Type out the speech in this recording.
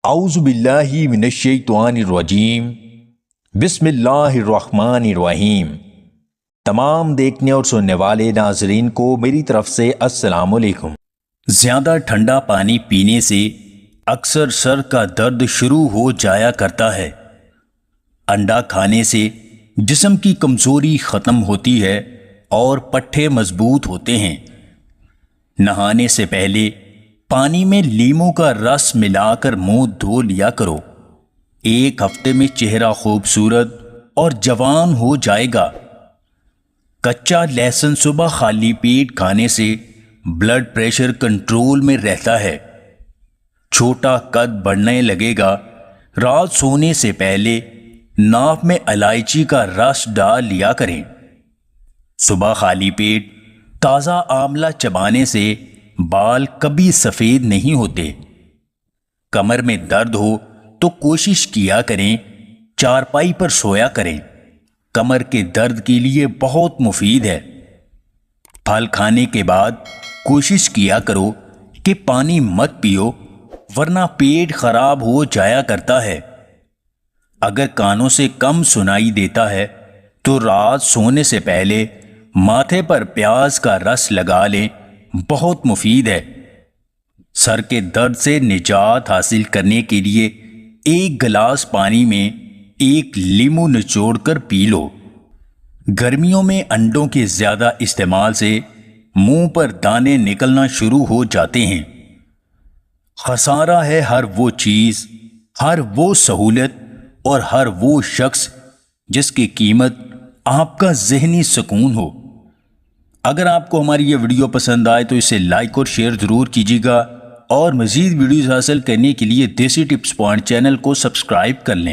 اعوذ باللہ من الشیطان الرجیم بسم اللہ الرحمن الرحیم۔ تمام دیکھنے اور سننے والے ناظرین کو میری طرف سے السلام علیکم۔ زیادہ ٹھنڈا پانی پینے سے اکثر سر کا درد شروع ہو جایا کرتا ہے۔ انڈا کھانے سے جسم کی کمزوری ختم ہوتی ہے اور پٹھے مضبوط ہوتے ہیں۔ نہانے سے پہلے پانی میں لیموں کا رس ملا کر منہ دھو لیا کرو۔ ایک ہفتے میں چہرہ خوبصورت اور جوان ہو جائے گا۔ کچا لہسن صبح خالی پیٹ کھانے سے بلڈ پریشر کنٹرول میں رہتا ہے۔ چھوٹا قد بڑھنے لگے گا۔ رات سونے سے پہلے ناف میں الائچی کا رس ڈال لیا کریں۔ صبح خالی پیٹ تازہ آملہ چبانے سے بال کبھی سفید نہیں ہوتے۔ کمر میں درد ہو تو کوشش کیا کریں چارپائی پر سویا کریں۔ کمر کے درد کے لیے بہت مفید ہے۔ پھل کھانے کے بعد کوشش کیا کرو کہ پانی مت پیو ورنہ پیٹ خراب ہو جایا کرتا ہے۔ اگر کانوں سے کم سنائی دیتا ہے تو رات سونے سے پہلے ماتھے پر پیاز کا رس لگا لیں، بہت مفید ہے۔ سر کے درد سے نجات حاصل کرنے کے لیے ایک گلاس پانی میں ایک لیمو نچوڑ کر پی لو۔ گرمیوں میں انڈوں کے زیادہ استعمال سے منہ پر دانے نکلنا شروع ہو جاتے ہیں۔ خسارہ ہے ہر وہ چیز، ہر وہ سہولت اور ہر وہ شخص جس کی قیمت آپ کا ذہنی سکون ہو۔ اگر آپ کو ہماری یہ ویڈیو پسند آئے تو اسے لائک اور شیئر ضرور کیجیے گا، اور مزید ویڈیوز حاصل کرنے کے لیے دیسی ٹپس پوائنٹ چینل کو سبسکرائب کر لیں۔